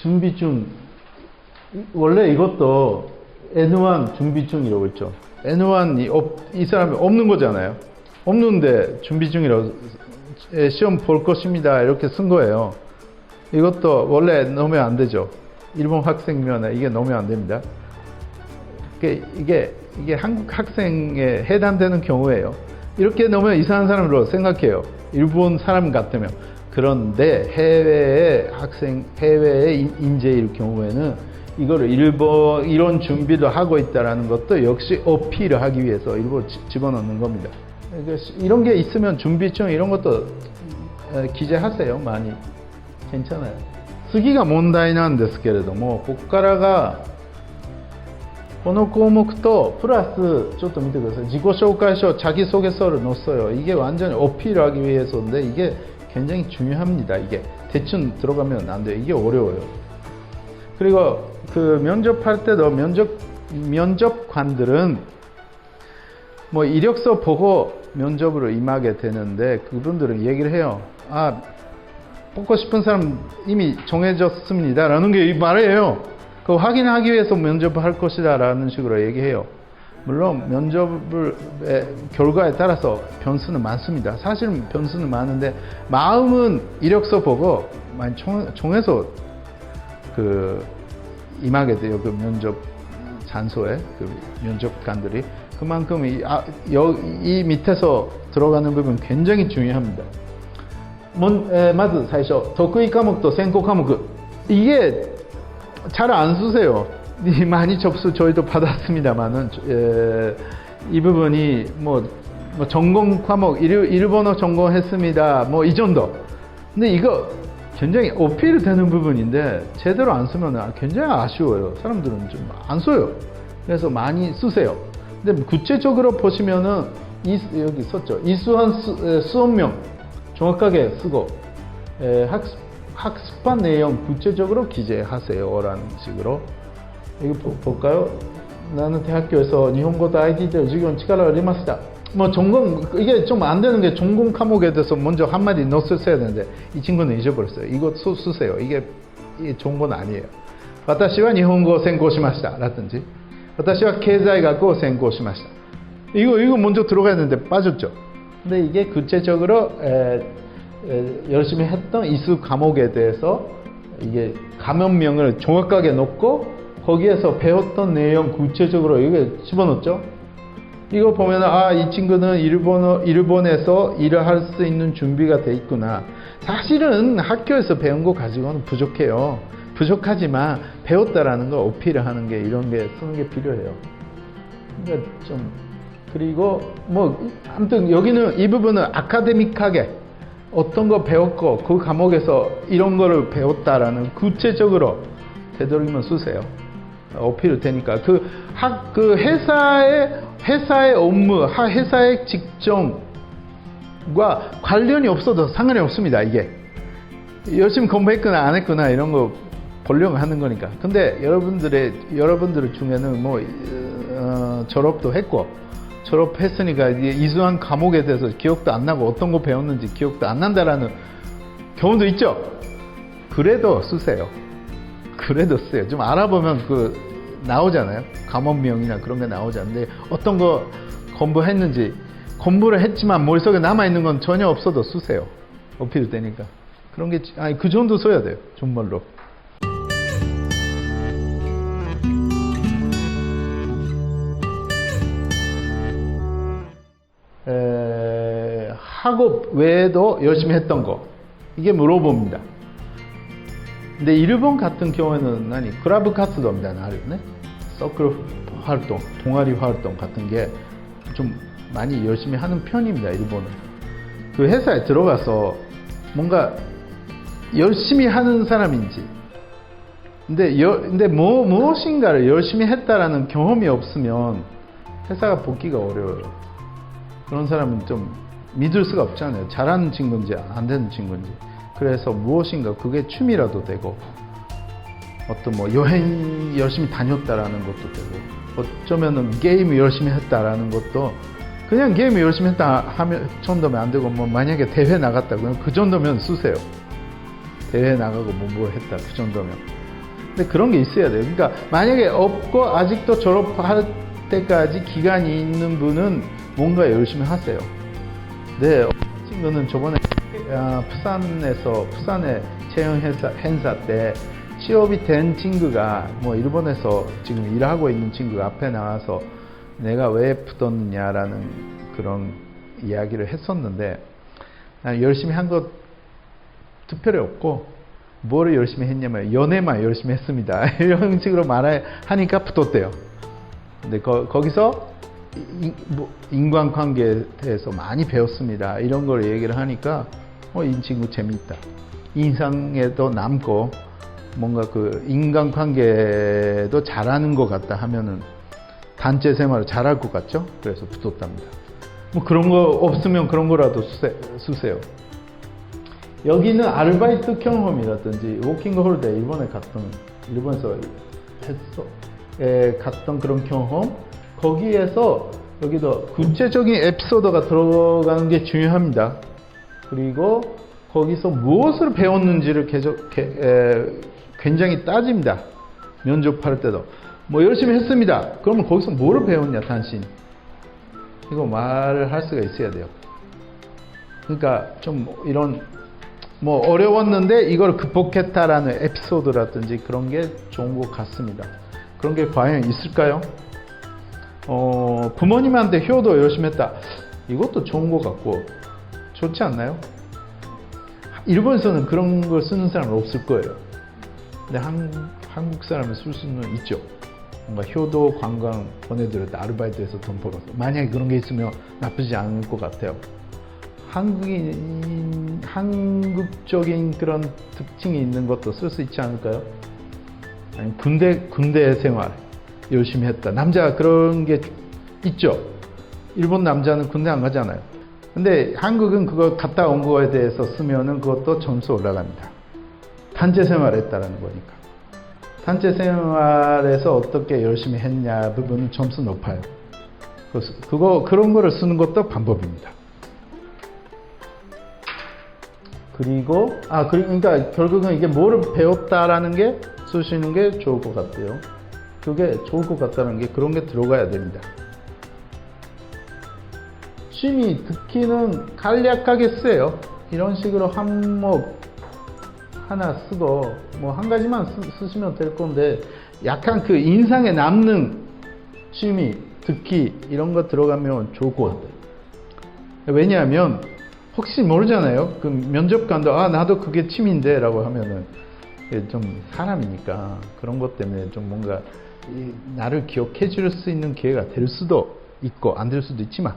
준비 중. 원래 이것도 N1 준비 중이라고 했죠. N1 이 사람이 없는 거잖아요. 없는데 준비 중이라고 시험 볼 것입니다. 이렇게 쓴 거예요. 이것도 원래 넣으면 안 되죠. 일본 학생면에 이게 넣으면 안 됩니다. 이게 한국 학생에 해당되는 경우예요. 이렇게 넣으면 이상한 사람으로 생각해요. 일본 사람 같으면. 그런데 해외의 학생, 해외의 인재일 경우에는 이거를 이런 준비도 하고 있다는 것도 역시 어필을 하기 위해서 일부 집어넣는 겁니다. 이런 게 있으면 준비증 이런 것도 기재하세요. 많이. 괜찮아요. 次が問題なんですけれども、ここからがこの項目とプラスちょっと見てください. 지구紹介書, 자기소개서를 넣었어요. 이게 완전히 어필하기 위해서인데 이게 굉장히 중요합니다. 이게 대충 들어가면 안 돼요. 이게 어려워요. 그리고 그 면접할 때도 면접관들은 뭐 이력서 보고 면접으로 임하게 되는데 그분들은 얘기를 해요. 아, 뽑고 싶은 사람 이미 정해졌습니다. 라는 게 말이에요. 그 확인하기 위해서 면접을 할 것이다 라는 식으로 얘기해요. 물론 면접의 결과에 따라서 변수는 많습니다. 사실은 변수는 많은데 마음은 이력서 보고 많이 정해서 임하게 돼요. 그 면접 장소에 그 면접관들이. 그만큼 이 밑에서 들어가는 부분 굉장히 중요합니다. まず最初得意科目と選考科目 이게 잘 안 쓰세요. 많이 접수 저희도 받았습니다만은 이 부분이 뭐 전공 과목 일본어 전공했습니다. 뭐 이 정도. 근데 이거 굉장히 어필 되는 부분인데 제대로 안 쓰면 굉장히 아쉬워요. 사람들은 좀 안 써요. 그래서 많이 쓰세요. 근데 구체적으로 보시면은 여기 썼죠. 이수한 수업명 정확하게 쓰고 학습한 내용 구체적으로 기재하세요 라는 식으로. 이거 볼까요? 나는 대학교에서 일본어도 IT들授業に力を入れました. 뭐 전공 이게 좀 안 되는 게 전공 과목에 대해서 먼저 한마디 넣었어야 되는데 이 친구는 잊어버렸어요. 이거 쓰세요. 이게 좋은 건 아니에요. 私は日本語を専攻しました 라든지 私は経済学を専攻しました. 이거 먼저 들어가야 되는데 빠졌죠. 근데 이게 구체적으로 열심히 했던 이수 과목에 대해서 이게 과목명을 정확하게 넣고 거기에서 배웠던 내용 구체적으로 이게 집어넣었죠. 이거 보면 이 친구는 일본에서 일을 할 수 있는 준비가 돼 있구나. 사실은 학교에서 배운 거 가지고는 부족해요. 부족하지만 배웠다라는 걸 어필을 하는 게 이런 게 쓰는 게 필요해요. 그러니까 좀 그리고 뭐 아무튼 여기는 이 부분은 아카데믹하게 어떤 거 배웠고 그 과목에서 이런 거를 배웠다라는 구체적으로 되도록이면 쓰세요. 어필이 되니까 그 회사의 업무, 회사의 직종과 관련이 없어도 상관이 없습니다. 이게 열심히 공부했거나 안 했거나 이런 거 보려고 하는 거니까. 근데 여러분들 중에는 뭐 졸업도 했고 졸업했으니까 이제 이수한 과목에 대해서 기억도 안 나고 어떤 거 배웠는지 기억도 안 난다라는 경우도 있죠. 그래도 쓰세요. 그래도 쓰세요. 좀 알아보면 나오잖아요. 과목명이나 그런 게 나오잖아요. 어떤 거 공부했는지 공부를 했지만 머릿속에 남아있는 건 전혀 없어도 쓰세요. 어필 되니까. 그런 게 그 정도 써야 돼요. 정말로. 학업 외에도 열심히 했던 거 이게 물어봅니다. 근데 일본 같은 경우에는クラブ活動みたいなのあるよね. 서클 활동, 동아리 활동 같은 게 좀 많이 열심히 하는 편입니다. 일본은. 그 회사에 들어가서 뭔가 열심히 하는 사람인지 근데 무엇인가를 열심히 했다라는 경험이 없으면 회사가 복귀가 어려워요. 그런 사람은 좀 믿을 수가 없잖아요. 잘하는 친구인지 안 되는 친구인지. 그래서 무엇인가 그게 취미라도 되고 어떤 뭐 여행 열심히 다녔다라는 것도 되고 어쩌면은 게임 열심히 했다라는 것도 그냥 게임 열심히 했다 하면 정도면 안 되고 뭐 만약에 대회 나갔다 그러면 그 정도면 쓰세요. 대회 나가고 뭐 했다 그 정도면. 근데 그런 게 있어야 돼요. 그러니까 만약에 없고 아직도 졸업할 때까지 기간이 있는 분은 뭔가 열심히 하세요. 네, 친구는 저번에 부산의 채용 행사 때 취업이 된 친구가 뭐 일본에서 지금 일하고 있는 친구가 앞에 나와서 내가 왜 붙었느냐라는 그런 이야기를 했었는데, 열심히 한 것 특별히 없고 뭐를 열심히 했냐면 연애만 열심히 했습니다. 이런 식으로 말하니까 붙었대요. 근데 거기서 인간관계에 대해서 많이 배웠습니다. 이런 걸 얘기를 하니까 이 친구 재미있다. 인상에도 남고 뭔가 그 인간관계도 잘하는 것 같다 하면은 단체 생활을 잘할 것 같죠? 그래서 붙었답니다. 뭐 그런 거 없으면 그런 거라도 쓰세요. 여기는 아르바이트 경험이라든지 워킹 홀리데이 일본에서 갔던 그런 경험, 거기에서 여기도 구체적인 에피소드가 들어가는 게 중요합니다. 그리고 거기서 무엇을 배웠는지를 굉장히 따집니다. 면접할 때도 뭐 열심히 했습니다. 그러면 거기서 뭐를 배웠냐 당신, 이거 말을 할 수가 있어야 돼요. 그러니까 좀 이런 뭐 어려웠는데 이걸 극복했다라는 에피소드라든지 그런 게 좋은 것 같습니다. 그런 게 과연 있을까요? 부모님한테 효도 열심히 했다. 이것도 좋은 것 같고 좋지 않나요? 일본에서는 그런 걸 쓰는 사람은 없을 거예요. 근데 한국 사람은 쓸 수는 있죠. 뭔가 효도 관광 보내드렸다, 아르바이트에서 돈 벌어서. 만약에 그런 게 있으면 나쁘지 않을 것 같아요. 한국적인 그런 특징이 있는 것도 쓸 수 있지 않을까요? 아니, 군대 생활 열심히 했다. 남자 그런 게 있죠. 일본 남자는 군대 안 가잖아요. 근데 한국은 그거 갔다 온 거에 대해서 쓰면은 그것도 점수 올라갑니다. 단체 생활 했다라는 거니까. 단체 생활에서 어떻게 열심히 했냐 부분은 점수 높아요. 그런 거를 쓰는 것도 방법입니다. 그러니까 결국은 이게 뭐를 배웠다라는 게 쓰시는 게 좋을 것 같아요. 그게 좋을 것 같다는 게 그런 게 들어가야 됩니다. 취미, 특기는 간략하게 쓰세요. 이런 식으로 한목 하나 쓰고 뭐 한 가지만 쓰시면 될 건데, 약간 그 인상에 남는 취미, 특기 이런 거 들어가면 좋을 것 같아요. 왜냐하면 혹시 모르잖아요. 그 면접관도 나도 그게 취미인데 라고 하면은 좀 사람이니까 그런 것 때문에 좀 뭔가 나를 기억해 줄 수 있는 기회가 될 수도 있고 안 될 수도 있지만,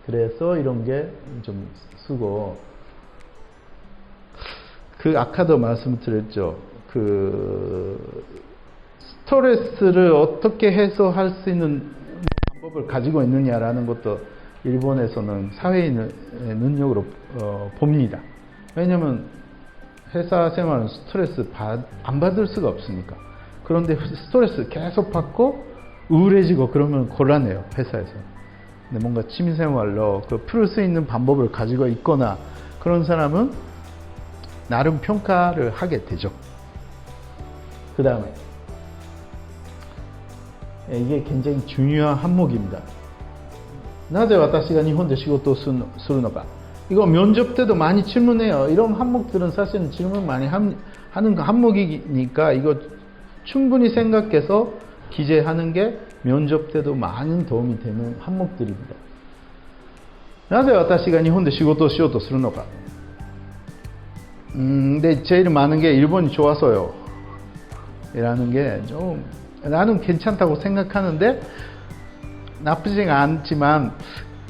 그래서 이런 게 좀 쓰고, 아까도 말씀드렸죠. 스트레스를 어떻게 해소할 수 있는 방법을 가지고 있느냐라는 것도 일본에서는 사회인의 능력으로 봅니다. 왜냐하면 회사 생활은 스트레스 안 받을 수가 없으니까. 그런데 스트레스 계속 받고 우울해지고 그러면 곤란해요, 회사에서. 근데 뭔가 취미생활로 풀 수 있는 방법을 가지고 있거나 그런 사람은 나름 평가를 하게 되죠. 그 다음에 이게 굉장히 중요한 항목입니다. なぜ私が日本で仕事をするのか. 이거 면접 때도 많이 질문해요. 이런 항목들은 사실은 질문 많이 하는 항목이니까 이거 충분히 생각해서 기재하는 게 면접 때도 많은 도움이 되는 항목들입니다. なぜ私が日本で仕事をしようとするのか. 근데 제일 많은 게 일본이 좋아서요 라는 게 좀 나는 괜찮다고 생각하는데 나쁘지가 않지만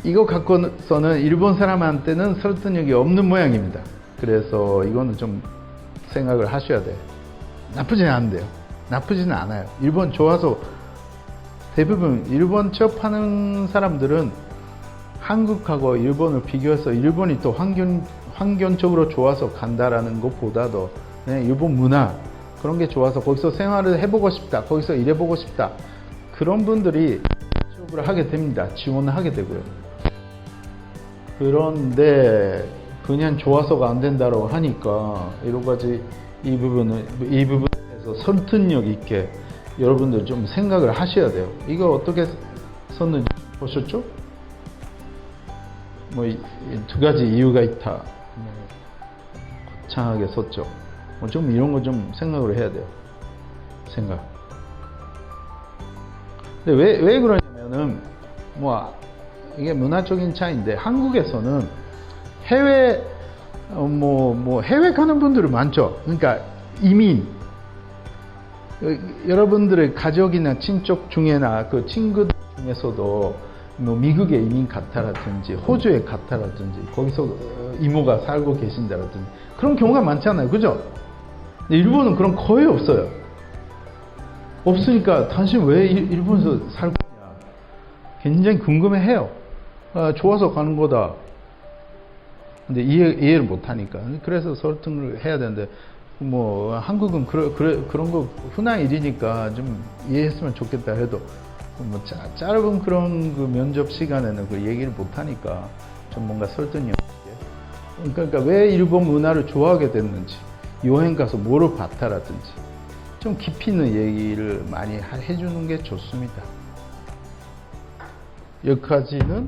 이거 갖고서는 일본 사람한테는 설득력이 없는 모양입니다. 그래서 이거는 좀 생각을 하셔야 돼요. 나쁘지는 않은데요. 나쁘지는 않아요. 일본 좋아서, 대부분 일본 취업하는 사람들은 한국하고 일본을 비교해서 일본이 또 환경적으로 좋아서 간다라는 것보다도 그냥 일본 문화 그런 게 좋아서 거기서 생활을 해보고 싶다, 거기서 일해보고 싶다, 그런 분들이 취업을 하게 됩니다. 지원을 하게 되고요. 그런데 그냥 좋아서가 안 된다고 하니까 여러 가지 이 부분에 대해서 설득력 있게 여러분들 좀 생각을 하셔야 돼요. 이거 어떻게 썼는지 보셨죠? 뭐 두 가지 이유가 있다. 거창하게 썼죠. 좀 이런 거 좀 생각을 해야 돼요. 생각. 근데 왜 그러냐면은 뭐 이게 문화적인 차이인데 한국에서는 해외 해외 가는 분들이 많죠. 그러니까 이민 여러분들의 가족이나 친척 중에나 그 친구들 중에서도 뭐 미국에 이민 갔다라든지 호주에 갔다라든지 거기서 이모가 살고 계신다라든지 그런 경우가 많잖아요. 그죠? 근데 일본은 그런 거의 없어요. 없으니까 당신 왜 일본에서 살고 있냐 굉장히 궁금해해요. 좋아서 가는 거다. 근데 이해를 못하니까. 그래서 설득을 해야 되는데 뭐 한국은 그런 거 흔한 일이니까 좀 이해했으면 좋겠다 해도 뭐 짧은 그런 그 면접 시간에는 그 얘기를 못하니까 좀 뭔가 설득이 없게. 그러니까 왜 일본 문화를 좋아하게 됐는지, 여행 가서 뭐를 봤다라든지 좀 깊이 있는 얘기를 많이 해주는 게 좋습니다. 여기까지는